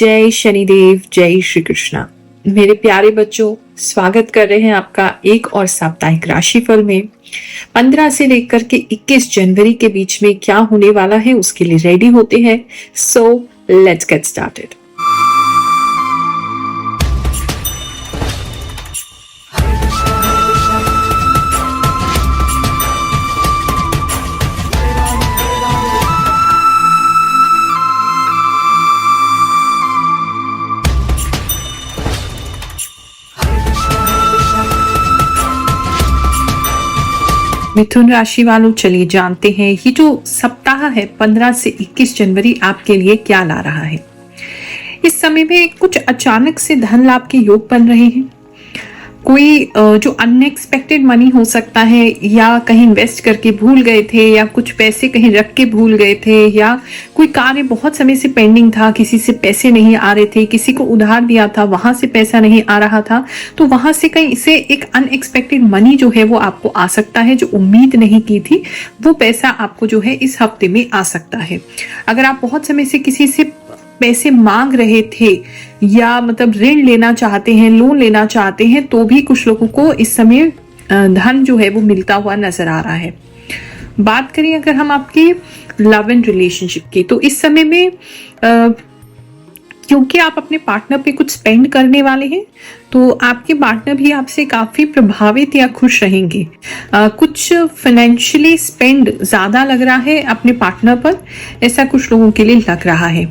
जय शनिदेव, जय श्री कृष्णा। मेरे प्यारे बच्चों, स्वागत कर रहे हैं आपका एक और साप्ताहिक राशिफल में। 15 से लेकर के 21 जनवरी के बीच में क्या होने वाला है उसके लिए रेडी होते हैं। So let's get started. मिथुन राशि वालों, चलिए जानते हैं ये जो सप्ताह है 15 से 21 जनवरी आपके लिए क्या ला रहा है। इस समय में कुछ अचानक से धन लाभ के योग बन रहे हैं। कोई जो अनएक्सपेक्टेड मनी हो सकता है, या कहीं इन्वेस्ट करके भूल गए थे, या कुछ पैसे कहीं रख के भूल गए थे, या कोई कार्य बहुत समय से पेंडिंग था, किसी से पैसे नहीं आ रहे थे, किसी को उधार दिया था वहां से पैसा नहीं आ रहा था, तो वहां से कहीं से एक अनएक्सपेक्टेड मनी जो है वो आपको आ सकता है। जो उम्मीद नहीं की थी वो पैसा आपको जो है इस हफ्ते में आ सकता है। अगर आप बहुत समय से किसी से पैसे मांग रहे थे या मतलब ऋण लेना चाहते हैं, लोन लेना चाहते हैं, तो भी कुछ लोगों को इस समय धन जो है वो मिलता हुआ नजर आ रहा है। बात करें अगर हम आपकी लव एंड रिलेशनशिप की, तो इस समय में क्योंकि आप अपने पार्टनर पे कुछ स्पेंड करने वाले हैं, तो आपके पार्टनर भी आपसे काफी प्रभावित या खुश रहेंगे। कुछ फाइनेंशियली स्पेंड ज्यादा लग रहा है अपने पार्टनर पर, ऐसा कुछ लोगों के लिए लग रहा है।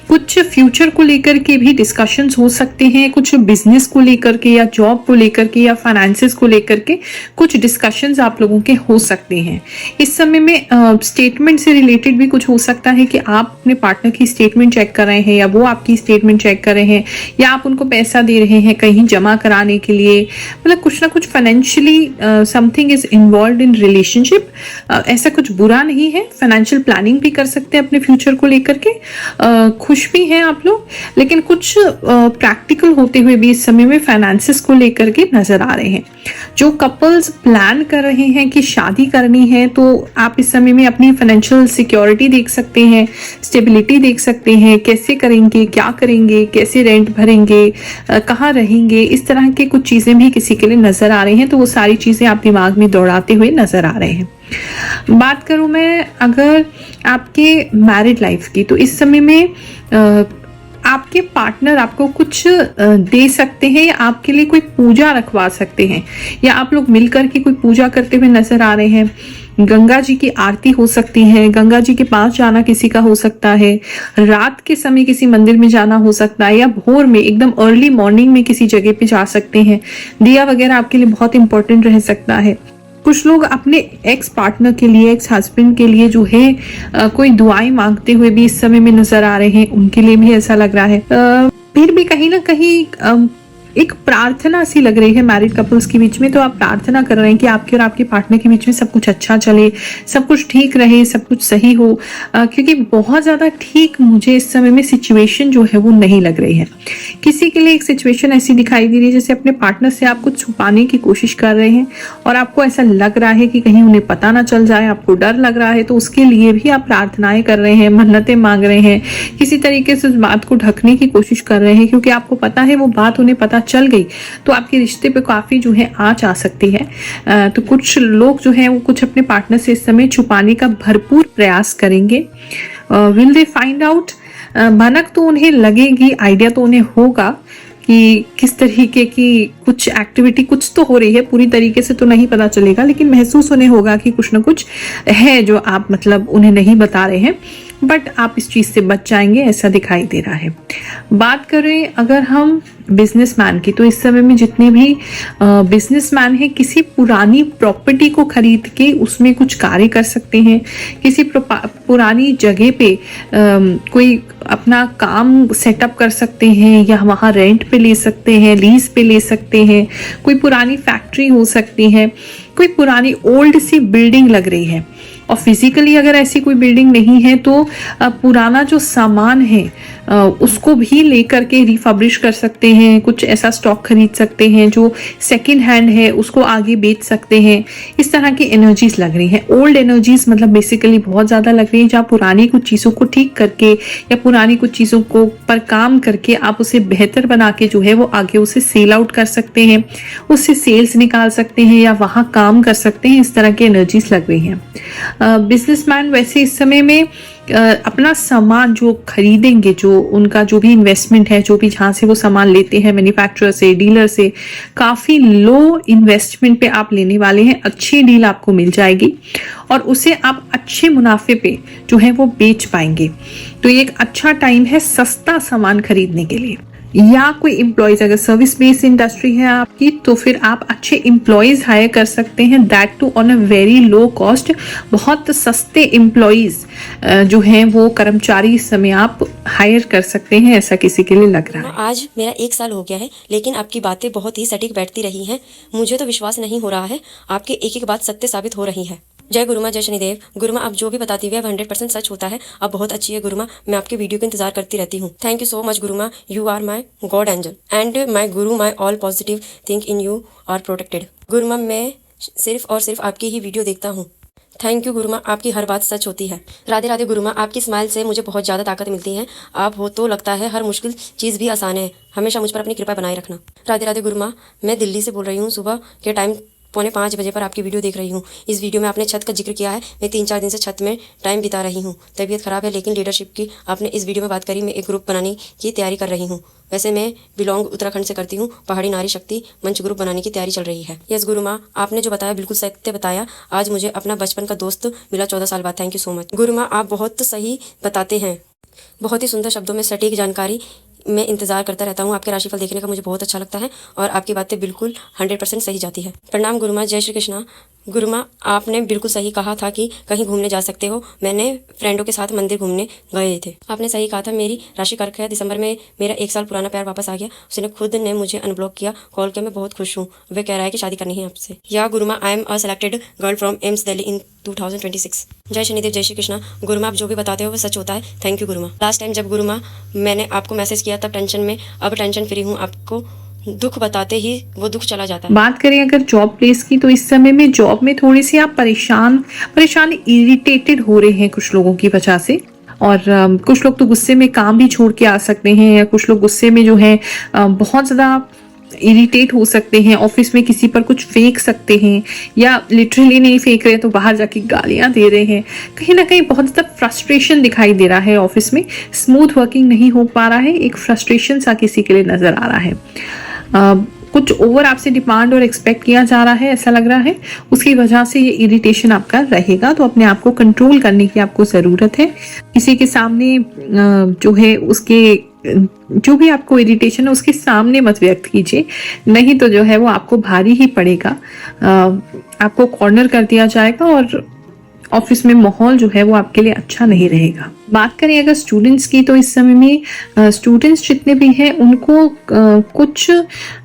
कुछ फ्यूचर को लेकर के भी डिस्कशंस हो सकते हैं, कुछ बिजनेस को लेकर के या जॉब को लेकर के या फाइनेंसेस को लेकर के कुछ डिस्कशंस आप लोगों के हो सकते हैं। इस समय में स्टेटमेंट से रिलेटेड भी कुछ हो सकता है कि आप अपने पार्टनर की स्टेटमेंट चेक कर रहे हैं, या वो आपकी स्टेटमेंट चेक कर रहे हैं, या आप उनको पैसा दे रहे हैं कहीं जमा कराने के लिए। मतलब कुछ ना कुछ financially something is involve in relationship. ऐसा कुछ बुरा नहीं है, फाइनेंशियल प्लानिंग भी कर सकते हैं अपने फ्यूचर को लेकर के। खुश भी हैं आप लोग, लेकिन कुछ प्रैक्टिकल होते हुए भी इस समय में फाइनेंसेस को लेकर के नजर आ रहे हैं। जो कपल्स प्लान कर रहे हैं कि शादी करनी है, तो आप इस समय में अपनी फाइनेंशियल सिक्योरिटी देख सकते हैं, स्टेबिलिटी देख सकते हैं, कैसे करेंगे, क्या करेंगे, कैसे रेंट भरेंगे, कहाँ रहेंगे, इस तरह के कुछ चीजें भी किसी के लिए नजर आ रही हैं। तो वो सारी चीजें आप दिमाग में दौड़ाते हुए नजर आ रहे हैं। बात करूं मैं अगर आपके मैरिड लाइफ की, तो इस समय में आपके पार्टनर आपको कुछ दे सकते हैं, या आपके लिए कोई पूजा रखवा सकते हैं, या आप लोग मिलकर के कोई पूजा करते हुए नजर आ रहे हैं। गंगा जी की आरती हो सकती है, गंगा जी के पास जाना किसी का हो सकता है, रात के समय किसी मंदिर में जाना हो सकता है, या भोर में एकदम अर्ली मॉर्निंग में किसी जगह पे जा सकते हैं। दिया वगैरह आपके लिए बहुत इंपॉर्टेंट रह सकता है। कुछ लोग अपने एक्स पार्टनर के लिए, एक्स हस्बैंड के लिए जो है कोई दुआएं मांगते हुए भी इस समय में नजर आ रहे हैं, उनके लिए भी ऐसा लग रहा है। फिर भी कहीं ना कहीं एक प्रार्थना सी लग रही है मैरिड कपल्स के बीच में। तो आप प्रार्थना कर रहे हैं कि आपके और आपके पार्टनर के बीच में सब कुछ अच्छा चले, सब कुछ ठीक रहे, सब कुछ सही हो, क्योंकि बहुत ज्यादा ठीक मुझे इस समय में सिचुएशन जो है वो नहीं लग रही है। किसी के लिए एक सिचुएशन ऐसी दिखाई दे रही है जैसे अपने पार्टनर से आप कुछ छुपाने की कोशिश कर रहे हैं, और आपको ऐसा लग रहा है कि कहीं उन्हें पता ना चल जाए, आपको डर लग रहा है। तो उसके लिए भी आप प्रार्थनाएं कर रहे हैं, मन्नतें मांग रहे हैं, किसी तरीके से उस बात को ढकने की कोशिश कर रहे हैं, क्योंकि आपको पता है वो बात उन्हें पता चल गई तो आपके रिश्ते पे काफी जो है आंच आ सकती है। तो कुछ लोग जो है वो कुछ अपने पार्टनर से इस समय छुपाने का भरपूर प्रयास करेंगे। Will they find out? भनक तो उन्हें लगेगी, आइडिया तो उन्हें होगा कि किस तरीके की कुछ एक्टिविटी कुछ तो हो रही है। पूरी तरीके से तो नहीं पता चलेगा, लेकिन महसूस उन्हें होगा कि कुछ ना कुछ है जो आप मतलब उन्हें नहीं बता रहे हैं, बट आप इस चीज से बच जाएंगे, ऐसा दिखाई दे रहा है। बात करें अगर हम बिजनेसमैन की, तो इस समय में जितने भी बिजनेसमैन हैं किसी पुरानी प्रॉपर्टी को खरीद के उसमें कुछ कार्य कर सकते हैं। किसी पुरानी जगह पे कोई अपना काम सेटअप कर सकते हैं, या वहाँ रेंट पे ले सकते हैं, लीज पे ले सकते हैं। कोई पुरानी फैक्ट्री हो सकती है, कोई पुरानी ओल्ड सी बिल्डिंग लग रही है, और फिजिकली अगर ऐसी कोई बिल्डिंग नहीं है तो पुराना जो सामान है उसको भी लेकर के रिफर्बिश कर सकते हैं, कुछ ऐसा स्टॉक खरीद सकते हैं जो सेकेंड हैंड है, उसको आगे बेच सकते हैं। इस तरह की एनर्जीज लग रही हैं। ओल्ड एनर्जीज मतलब बेसिकली बहुत ज़्यादा लग रही है, जहाँ पुरानी कुछ चीज़ों को ठीक करके या पुरानी कुछ चीज़ों को पर काम करके आप उसे बेहतर बना के जो है वो आगे उसे सेल आउट कर सकते हैं, उससे सेल्स निकाल सकते हैं या वहाँ काम कर सकते हैं। इस तरह की एनर्जीज लग रही हैं। बिजनेसमैन वैसे इस समय में अपना सामान जो खरीदेंगे, जो उनका जो भी इन्वेस्टमेंट है, जो भी जहाँ से वो सामान लेते हैं, मैन्युफैक्चरर से, डीलर से, काफ़ी लो इन्वेस्टमेंट पे आप लेने वाले हैं। अच्छी डील आपको मिल जाएगी और उसे आप अच्छे मुनाफे पे जो है वो बेच पाएंगे। तो ये एक अच्छा टाइम है सस्ता सामान खरीदने के लिए। या कोई एम्प्लॉयज, अगर सर्विस बेस्ड इंडस्ट्री है आपकी, तो फिर आप अच्छे एम्प्लॉयज हायर कर सकते हैं, that too on a very low cost. बहुत सस्ते एम्प्लॉयज जो हैं वो कर्मचारी इस समय आप हायर कर सकते हैं, ऐसा किसी के लिए लग रहा है। आज मेरा 1 साल हो गया है, लेकिन आपकी बातें बहुत ही सटीक बैठती रही हैं। मुझे तो विश्वास नहीं हो रहा है, आपकी एक एक बात सत्य साबित हो रही है। जय गुरुमा, जय शनिदेव। गुरुमा, आप जो भी बताती हुई है 100% सच होता है। आप बहुत अच्छी है गुरुमा, मैं आपके वीडियो का इंतजार करती रहती हूँ। Thank you so much Guruma, you are my god angel and my guru, my all positive think in you are protected. Guruma, मैं सिर्फ और सिर्फ आपकी ही वीडियो देखता हूँ। थैंक यू गुरुमा, आपकी हर बात सच होती है। राधे राधे गुरुमा, आपकी स्माइल से मुझे बहुत ज़्यादा ताकत मिलती है। आप हो तो लगता है हर मुश्किल चीज़ भी आसान है। हमेशा मुझ पर अपनी कृपा बनाए रखना। राधे राधे गुरुमा, मैं दिल्ली से बोल रही हूँ। सुबह के टाइम 4:45 बजे पर आपकी वीडियो देख रही हूँ। इस वीडियो में आपने छत का जिक्र किया है। मैं 3-4 दिन से छत में टाइम बिता रही हूँ। तबीयत खराब है, लेकिन लीडरशिप की आपने इस वीडियो में बात करी। मैं एक ग्रुप बनाने की तैयारी कर रही हूँ। वैसे मैं बिलोंग उत्तराखंड से करती हूँ। पहाड़ी नारी शक्ति मंच ग्रुप बनाने की तैयारी चल रही है। यस गुरु माँ, आपने जो बताया बिल्कुल सत्य बताया। आज मुझे अपना बचपन का दोस्त मिला 14 साल बाद। थैंक यू सो मच गुरु माँ, आप बहुत सही बताते हैं। बहुत ही सुंदर शब्दों में सटीक जानकारी। मैं इंतजार करता रहता हूँ। आपके राशिफल देखने का मुझे बहुत अच्छा लगता है और आपकी बातें बिल्कुल 100% सही जाती है। प्रणाम गुरुमा, जय श्री कृष्णा। गुरुमा, आपने बिल्कुल सही कहा था कि कहीं घूमने जा सकते हो। मैंने फ्रेंडों के साथ मंदिर घूमने गए थे। आपने सही कहा था। मेरी राशि कर्क है। दिसंबर में मेरा 1 साल पुराना प्यार वापस आ गया। उसने खुद ने मुझे अनब्लॉक किया, कॉल किया। मैं बहुत खुश हूँ। वह कह रहा है कि शादी करनी है आपसे। या Guruma, I am a selected girl from AIIMS Delhi in 2026। जय शनिदेव, जय श्री कृष्णा। गुरुमा, आप जो भी बताते हो वो सच होता है। Thank you Guruma. Last time जब गुरुमा मैंने आपको मैसेज किया तब टेंशन में, अब टेंशन फ्री हूँ। आपको दुख बताते ही वो दुख चला जाता है। बात करें अगर जॉब प्लेस की, तो इस समय में जॉब में थोड़ी सी आप परेशान इरिटेटेड हो रहे हैं कुछ लोगों की वजह से। और कुछ लोग तो गुस्से में काम भी छोड़ के आ सकते हैं, या कुछ लोग गुस्से में जो है बहुत ज़्यादा इरिटेट हो सकते हैं। ऑफिस में किसी पर कुछ फेंक सकते हैं, या लिटरली नहीं फेंक रहे तो बाहर जाके गालियां दे रहे हैं। कहीं ना कहीं बहुत ज़्यादा फ्रस्ट्रेशन दिखाई दे रहा है ऑफिस में। स्मूथ वर्किंग नहीं हो पा रहा है, एक फ्रस्ट्रेशन सा किसी के लिए नजर आ रहा है। कुछ ओवर आपसे डिमांड और एक्सपेक्ट किया जा रहा है, ऐसा लग रहा है। उसकी वजह से ये इरिटेशन आपका रहेगा, तो अपने आप को कंट्रोल करने की आपको ज़रूरत है। किसी के सामने जो है उसके जो भी आपको इरिटेशन है उसके सामने मत व्यक्त कीजिए, नहीं तो जो है वो आपको भारी ही पड़ेगा। आपको कॉर्नर कर दिया जाएगा और ऑफिस में माहौल जो है वो आपके लिए अच्छा नहीं रहेगा। बात करें अगर स्टूडेंट्स की, तो इस समय में स्टूडेंट्स जितने भी हैं उनको कुछ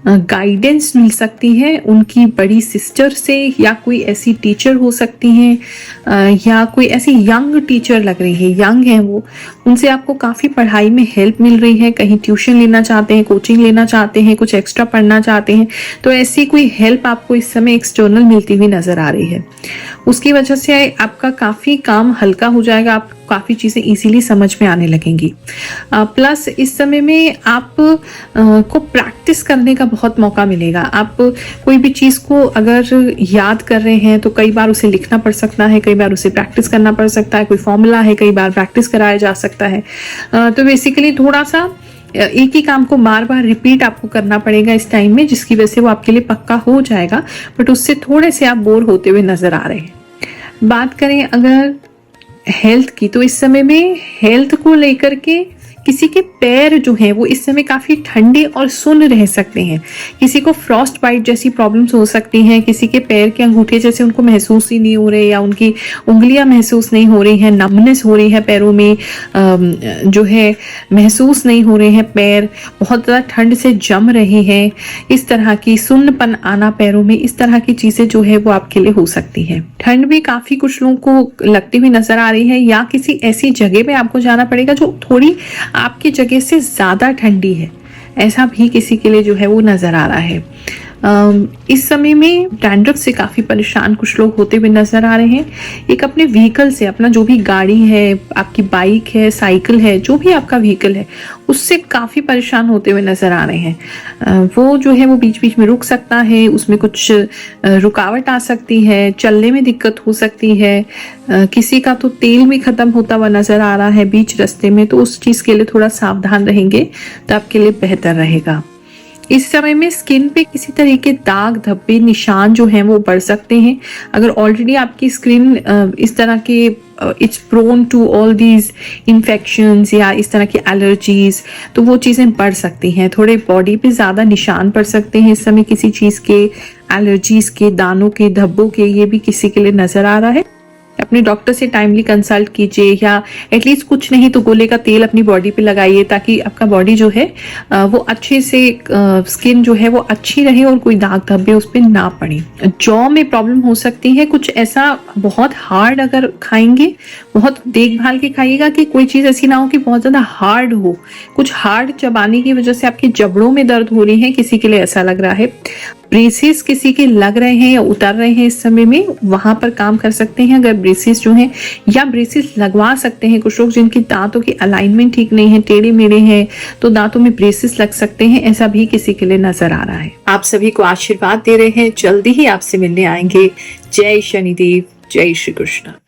गाइडेंस मिल सकती है उनकी बड़ी सिस्टर से, या कोई ऐसी टीचर हो सकती हैं, या कोई ऐसी यंग टीचर लग रही है, यंग है वो, उनसे आपको काफ़ी पढ़ाई में हेल्प मिल रही है। कहीं ट्यूशन लेना चाहते हैं, कोचिंग लेना चाहते हैं, कुछ एक्स्ट्रा पढ़ना चाहते हैं, तो ऐसी कोई हेल्प आपको इस समय एक्सटर्नल मिलती हुई नज़र आ रही है। उसकी वजह से आपका काफ़ी काम हल्का हो जाएगा, आप काफ़ी चीज़ें इजीली समझ में आने लगेंगी। प्लस इस समय में आप को प्रैक्टिस करने का बहुत मौका मिलेगा। आप कोई भी चीज़ को अगर याद कर रहे हैं तो कई बार उसे लिखना पड़ सकता है, कई बार उसे प्रैक्टिस करना पड़ सकता है। कोई फॉर्मूला है, कई बार प्रैक्टिस कराया जा सकता है। तो बेसिकली थोड़ा सा एक ही काम को बार बार रिपीट आपको करना पड़ेगा इस टाइम में, जिसकी वजह से वो आपके लिए पक्का हो जाएगा, बट उससे थोड़े से आप बोर होते हुए नजर आ रहे हैं। बात करें अगर हेल्थ की, तो इस समय में हेल्थ को लेकर के किसी के पैर जो हैं वो इस समय काफ़ी ठंडे और सुन्न रह सकते हैं। किसी को फ्रॉस्ट बाइट जैसी प्रॉब्लम्स हो सकती हैं, किसी के पैर के अंगूठे जैसे उनको महसूस ही नहीं हो रहे, या उनकी उंगलियां महसूस नहीं हो रही हैं, नमनेस हो रही है पैरों में, जो है महसूस नहीं हो रहे हैं, पैर बहुत ज़्यादा ठंड से जम रहे हैं, इस तरह की सुन्नपन आना पैरों में, इस तरह की चीज़ें जो है वो आपके लिए हो सकती हैं। ठंड भी काफ़ी कुछ लोगों को लगती हुई नज़र आ रही है, या किसी ऐसी जगह में आपको जाना पड़ेगा जो थोड़ी आपकी जगह से ज़्यादा ठंडी है, ऐसा भी किसी के लिए जो है वो नज़र आ रहा है। इस समय में डैंड्रफ से काफ़ी परेशान कुछ लोग होते हुए नज़र आ रहे हैं। एक अपने व्हीकल से, अपना जो भी गाड़ी है, आपकी बाइक है, साइकिल है, जो भी आपका व्हीकल है, उससे काफ़ी परेशान होते हुए नज़र आ रहे हैं। वो जो है वो बीच बीच में रुक सकता है, उसमें कुछ रुकावट आ सकती है, चलने में दिक्कत हो सकती है। किसी का तो तेल भी ख़त्म होता हुआ नज़र आ रहा है बीच रास्ते में, तो उस चीज़ के लिए थोड़ा सावधान रहेंगे तो आपके लिए बेहतर रहेगा। इस समय में स्किन पे किसी तरह के दाग धब्बे निशान जो हैं वो बढ़ सकते हैं। अगर ऑलरेडी आपकी स्किन इस तरह के it's prone to all these infections या इस तरह की एलर्जीज, तो वो चीज़ें बढ़ सकती हैं। थोड़े बॉडी पे ज़्यादा निशान पड़ सकते हैं इस समय किसी चीज़ के, एलर्जीज के, दानों के, धब्बों के, ये भी किसी के लिए नज़र आ रहा है। अपने डॉक्टर से टाइमली कंसल्ट कीजिए, या एटलीस्ट कुछ नहीं तो गोले का तेल अपनी बॉडी पे लगाइए, ताकि आपका बॉडी जो है वो अच्छे से, स्किन जो है वो अच्छी रहे और कोई दाग धब्बे उस पर ना पड़े। जॉ में प्रॉब्लम हो सकती है, कुछ ऐसा बहुत हार्ड अगर खाएंगे, बहुत देखभाल के खाइएगा कि कोई चीज़ ऐसी ना हो कि बहुत ज़्यादा हार्ड हो। कुछ हार्ड चबाने की वजह से आपके जबड़ों में दर्द हो रही है, किसी के लिए ऐसा लग रहा है। ब्रेसेस किसी के लग रहे हैं या उतर रहे हैं इस समय में, वहां पर काम कर सकते हैं अगर ब्रेसेस जो हैं, या ब्रेसेस लगवा सकते हैं। कुछ लोग जिनकी दांतों की अलाइनमेंट ठीक नहीं है, टेढ़े मेढ़े हैं, तो दांतों में ब्रेसेस लग सकते हैं, ऐसा भी किसी के लिए नजर आ रहा है। आप सभी को आशीर्वाद दे रहे हैं, जल्दी ही आपसे मिलने आएंगे। जय शनिदेव, जय श्री कृष्ण।